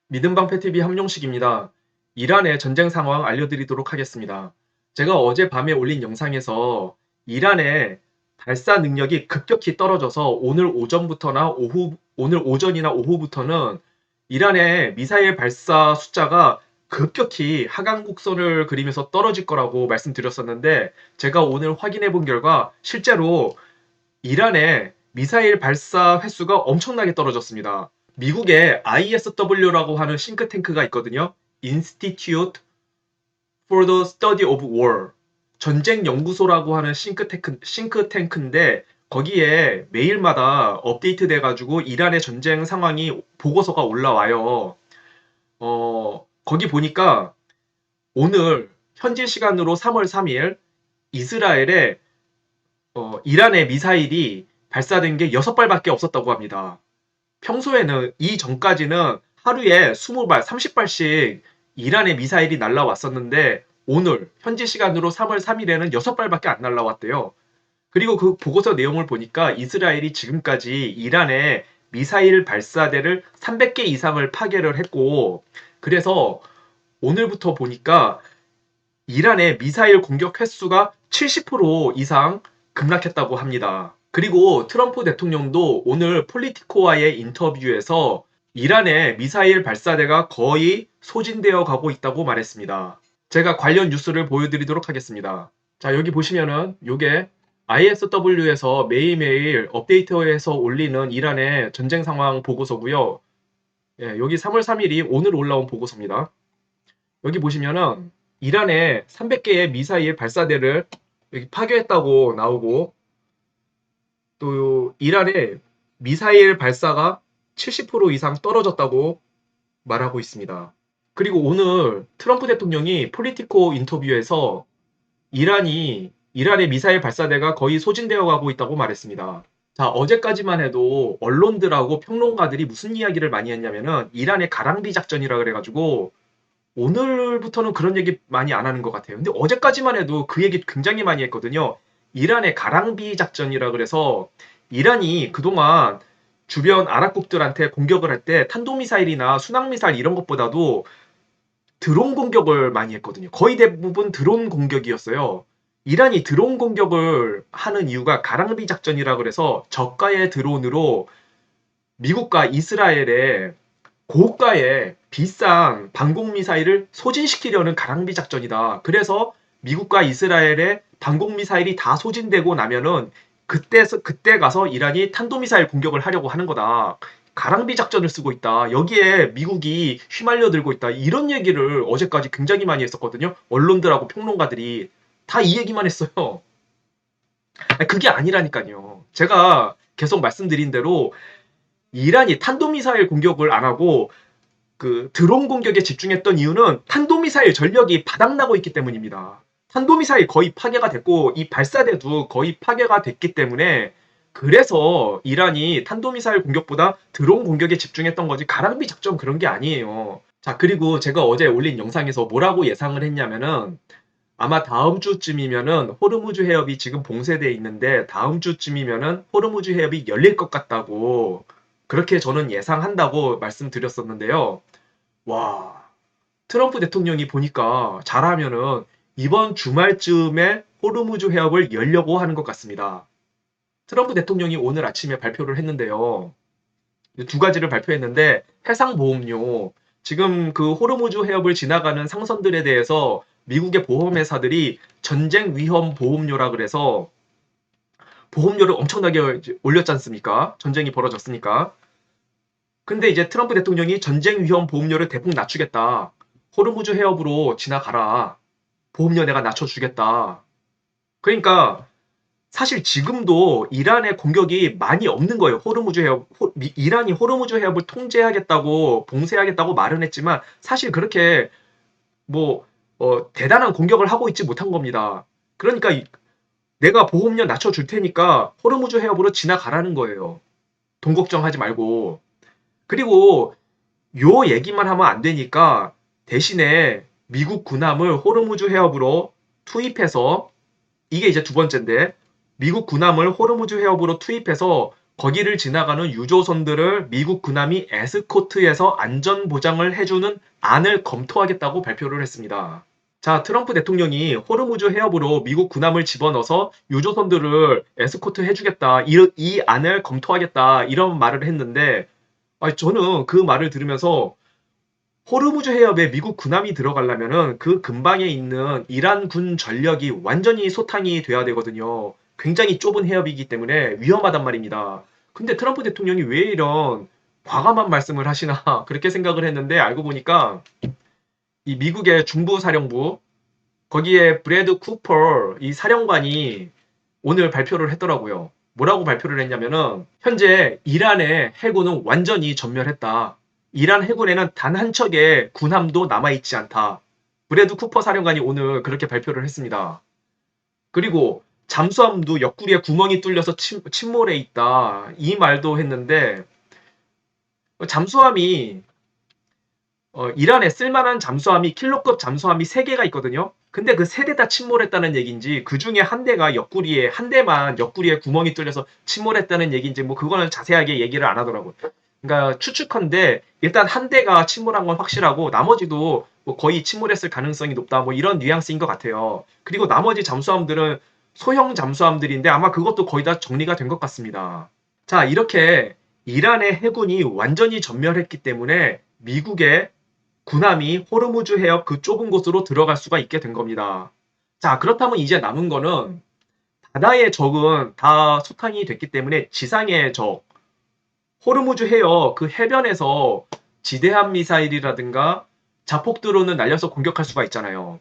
믿음방패TV 함용식입니다. 이란의 전쟁 상황 알려드리도록 하겠습니다. 제가 어젯밤에 올린 영상에서 이란의 발사 능력이 급격히 떨어져서 오늘 오전이나 오후부터는 이란의 미사일 발사 숫자가 급격히 하강 곡선을 그리면서 떨어질 거라고 말씀드렸었는데, 제가 오늘 확인해 본 결과 실제로 이란의 미사일 발사 횟수가 엄청나게 떨어졌습니다. 미국의 ISW라고 하는 싱크탱크가 있거든요. Institute for the Study of War. 전쟁 연구소라고 하는 싱크탱크인데 거기에 매일마다 업데이트 돼가지고 이란의 전쟁 상황이 보고서가 올라와요. 거기 보니까 오늘 현지 시간으로 3월 3일 이스라엘에 이란의 미사일이 발사된 게 6발밖에 없었다고 합니다. 평소에는 이전까지는 하루에 20발, 30발씩 이란의 미사일이 날라왔었는데 오늘 현지 시간으로 3월 3일에는 6발밖에 안 날라왔대요. 그리고 그 보고서 내용을 보니까 이스라엘이 지금까지 이란의 미사일 발사대를 300개 이상을 파괴를 했고, 그래서 오늘부터 보니까 이란의 미사일 공격 횟수가 70% 이상 급락했다고 합니다. 그리고 트럼프 대통령도 오늘 폴리티코와의 인터뷰에서 이란의 미사일 발사대가 거의 소진되어 가고 있다고 말했습니다. 제가 관련 뉴스를 보여드리도록 하겠습니다. 자, 여기 보시면은 요게 ISW에서 매일매일 업데이트해서 올리는 이란의 전쟁 상황 보고서고요. 예, 여기 3월 3일이 오늘 올라온 보고서입니다. 여기 보시면은 이란의 300개의 미사일 발사대를 여기 파괴했다고 나오고, 또 이란의 미사일 발사가 70% 이상 떨어졌다고 말하고 있습니다. 그리고 오늘 트럼프 대통령이 폴리티코 인터뷰에서 이란의 미사일 발사대가 거의 소진되어 가고 있다고 말했습니다. 자, 어제까지만 해도 언론들하고 평론가들이 무슨 이야기를 많이 했냐면은 이란의 가랑비 작전이라 그래가지고, 오늘부터는 그런 얘기 많이 안 하는 것 같아요. 근데 어제까지만 해도 그 얘기 굉장히 많이 했거든요. 이란의 가랑비 작전이라 그래서 이란이 그동안 주변 아랍국들한테 공격을 할 때 탄도미사일이나 순항미사일 이런 것보다도 드론 공격을 많이 했거든요. 거의 대부분 드론 공격이었어요. 이란이 드론 공격을 하는 이유가 가랑비 작전이라 그래서 저가의 드론으로 미국과 이스라엘의 고가의 비싼 방공미사일을 소진시키려는 가랑비 작전이다. 그래서 미국과 이스라엘의 방공미사일이 다 소진되고 나면은 그때 가서 이란이 탄도미사일 공격을 하려고 하는 거다. 가랑비 작전을 쓰고 있다. 여기에 미국이 휘말려 들고 있다. 이런 얘기를 어제까지 굉장히 많이 했었거든요. 언론들하고 평론가들이 다 이 얘기만 했어요. 그게 아니라니까요. 제가 계속 말씀드린 대로 이란이 탄도미사일 공격을 안 하고 그 드론 공격에 집중했던 이유는 탄도미사일 전력이 바닥나고 있기 때문입니다. 탄도미사일 거의 파괴가 됐고 이 발사대도 거의 파괴가 됐기 때문에, 그래서 이란이 탄도미사일 공격보다 드론 공격에 집중했던 거지 가랑비 작전 그런 게 아니에요. 자, 그리고 제가 어제 올린 영상에서 뭐라고 예상을 했냐면은 아마 다음 주쯤이면은 호르무즈 해협이 지금 봉쇄되어 있는데 다음 주쯤이면은 호르무즈 해협이 열릴 것 같다고, 그렇게 저는 예상한다고 말씀드렸었는데요. 와, 트럼프 대통령이 보니까 잘하면은 이번 주말쯤에 호르무즈 해협을 열려고 하는 것 같습니다. 트럼프 대통령이 오늘 아침에 발표를 했는데요. 두 가지를 발표했는데, 해상보험료, 지금 그 호르무즈 해협을 지나가는 상선들에 대해서 미국의 보험회사들이 전쟁 위험 보험료라 그래서 보험료를 엄청나게 올렸지 않습니까? 전쟁이 벌어졌으니까. 근데 이제 트럼프 대통령이 전쟁 위험 보험료를 대폭 낮추겠다. 호르무즈 해협으로 지나가라. 보험료 내가 낮춰주겠다. 그러니까 사실 지금도 이란의 공격이 많이 없는 거예요. 호르무즈 해협, 이란이 호르무즈 해협을 통제하겠다고, 봉쇄하겠다고 말은 했지만 사실 그렇게 뭐 대단한 공격을 하고 있지 못한 겁니다. 그러니까 내가 보험료 낮춰줄 테니까 호르무즈 해협으로 지나가라는 거예요. 돈 걱정하지 말고. 그리고 요 얘기만 하면 안 되니까 대신에 미국 군함을 호르무즈 해협으로 투입해서, 이게 이제 두 번째인데, 미국 군함을 호르무즈 해협으로 투입해서 거기를 지나가는 유조선들을 미국 군함이 에스코트해서 안전 보장을 해주는 안을 검토하겠다고 발표를 했습니다. 자, 트럼프 대통령이 호르무즈 해협으로 미국 군함을 집어넣어서 유조선들을 에스코트 해주겠다, 이 안을 검토하겠다, 이런 말을 했는데, 저는 그 말을 들으면서 호르무즈 해협에 미국 군함이 들어가려면은 그 근방에 있는 이란 군 전력이 완전히 소탕이 돼야 되거든요. 굉장히 좁은 해협이기 때문에 위험하단 말입니다. 근데 트럼프 대통령이 왜 이런 과감한 말씀을 하시나 그렇게 생각을 했는데 알고 보니까 이 미국의 중부사령부 거기에 브래드 쿠퍼 이 사령관이 오늘 발표를 했더라고요. 뭐라고 발표를 했냐면은 현재 이란의 해군은 완전히 전멸했다. 이란 해군에는 단 한 척의 군함도 남아있지 않다. 브래드 쿠퍼 사령관이 오늘 그렇게 발표를 했습니다. 그리고 잠수함도 옆구리에 구멍이 뚫려서 침몰해 있다. 이 말도 했는데 잠수함이 이란에 쓸만한 잠수함이 킬로급 잠수함이 3개가 있거든요. 근데 그 3대 다 침몰했다는 얘기인지 그 중에 한 대가 옆구리에 한 대만 옆구리에 구멍이 뚫려서 침몰했다는 얘기인지 뭐 그거는 자세하게 얘기를 안 하더라고요. 그러니까 추측컨대 일단 한 대가 침몰한 건 확실하고 나머지도 뭐 거의 침몰했을 가능성이 높다 뭐 이런 뉘앙스인 것 같아요. 그리고 나머지 잠수함들은 소형 잠수함들인데 아마 그것도 거의 다 정리가 된 것 같습니다. 자, 이렇게 이란의 해군이 완전히 전멸했기 때문에 미국의 군함이 호르무즈 해협 그 좁은 곳으로 들어갈 수가 있게 된 겁니다. 자, 그렇다면 이제 남은 거는 바다의 적은 다 소탕이 됐기 때문에 지상의 적, 호르무즈 해협 그 해변에서 지대함 미사일이라든가 자폭 드론을 날려서 공격할 수가 있잖아요.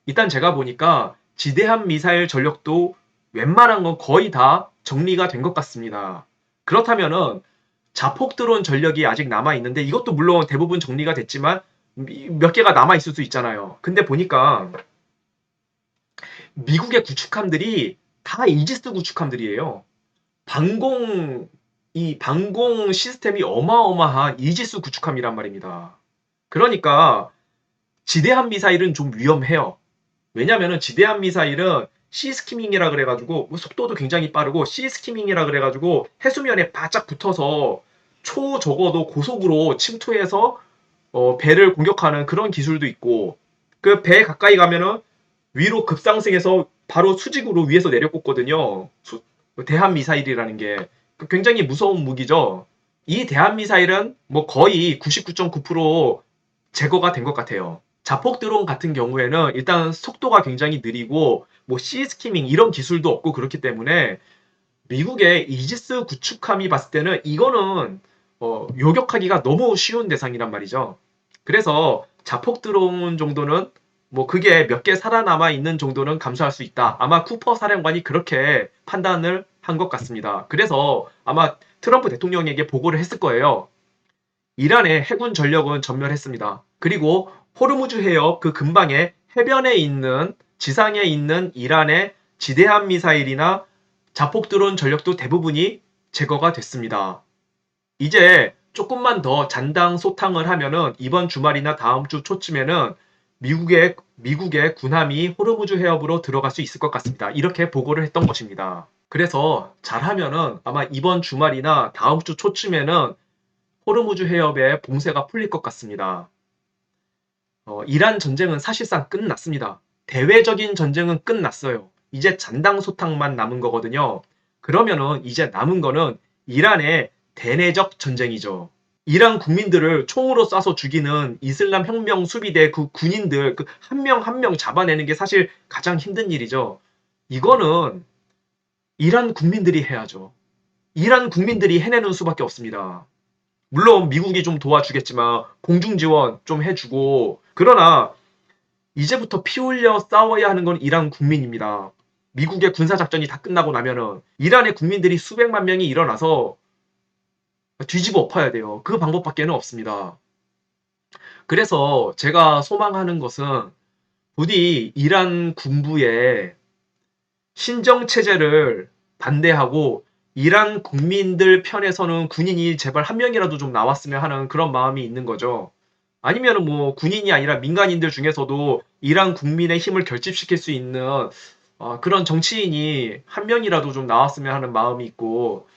일단 제가 보니까 지대함 미사일 전력도 웬만한 건 거의 다 정리가 된 것 같습니다. 그렇다면은 자폭 드론 전력이 아직 남아 있는데 이것도 물론 대부분 정리가 됐지만 몇 개가 남아 있을 수 있잖아요. 근데 보니까 미국의 구축함들이 다 이지스 구축함들이에요. 방공 이 방공 시스템이 어마어마한 이지스 구축함이란 말입니다. 그러니까 지대함 미사일은 좀 위험해요. 왜냐면은 지대함 미사일은 시스키밍이라 그래가지고 뭐 속도도 굉장히 빠르고 시스키밍이라 그래가지고 해수면에 바짝 붙어서 초 적어도 고속으로 침투해서 배를 공격하는 그런 기술도 있고 그 배 가까이 가면은 위로 급상승해서 바로 수직으로 위에서 내려 꽂거든요. 대한 미사일이라는 게 굉장히 무서운 무기죠. 이 대한 미사일은 뭐 거의 99.9% 제거가 된 것 같아요. 자폭 드론 같은 경우에는 일단 속도가 굉장히 느리고 뭐 시스키밍 이런 기술도 없고 그렇기 때문에 미국의 이지스 구축함이 봤을 때는 이거는 요격하기가 너무 쉬운 대상이란 말이죠. 그래서 자폭 드론 정도는 뭐 그게 몇 개 살아남아 있는 정도는 감수할 수 있다. 아마 쿠퍼 사령관이 그렇게 판단을 한 것 같습니다. 그래서 아마 트럼프 대통령에게 보고를 했을 거예요. 이란의 해군 전력은 전멸했습니다. 그리고 호르무즈 해협 그 근방에 해변에 있는 지상에 있는 이란의 지대함 미사일이나 자폭 드론 전력도 대부분이 제거가 됐습니다. 이제 조금만 더 잔당 소탕을 하면은 이번 주말이나 다음 주 초쯤에는 미국의 군함이 호르무즈 해협으로 들어갈 수 있을 것 같습니다. 이렇게 보고를 했던 것입니다. 그래서 잘하면은 아마 이번 주말이나 다음 주 초쯤에는 호르무즈 해협에 봉쇄가 풀릴 것 같습니다. 이란 전쟁은 사실상 끝났습니다. 대외적인 전쟁은 끝났어요. 이제 잔당 소탕만 남은 거거든요. 그러면은 이제 남은 거는 이란의 대내적 전쟁이죠. 이란 국민들을 총으로 쏴서 죽이는 이슬람 혁명 수비대 그 군인들 그 한 명 한 명 잡아내는 게 사실 가장 힘든 일이죠. 이거는 이란 국민들이 해야죠. 이란 국민들이 해내는 수밖에 없습니다. 물론 미국이 좀 도와주겠지만 공중 지원 좀 해주고 그러나 이제부터 피 흘려 싸워야 하는 건 이란 국민입니다. 미국의 군사작전이 다 끝나고 나면은 이란의 국민들이 수백만 명이 일어나서 뒤집어 엎어야 돼요. 그 방법밖에는 없습니다. 그래서 제가 소망하는 것은 부디 이란 군부의 신정체제를 반대하고 이란 국민들 편에서는 군인이 제발 한 명이라도 좀 나왔으면 하는 그런 마음이 있는 거죠. 아니면은 뭐 군인이 아니라 민간인들 중에서도 이란 국민의 힘을 결집시킬 수 있는 그런 정치인이 한 명이라도 좀 나왔으면 하는 마음이 있고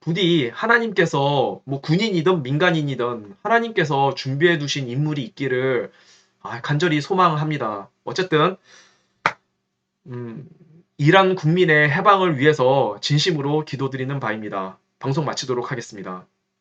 부디 하나님께서 뭐 군인이든 민간인이든 하나님께서 준비해 두신 인물이 있기를 간절히 소망합니다. 어쨌든 음, 이란 국민의 해방을 위해서 진심으로 기도드리는 바입니다. 방송 마치도록 하겠습니다.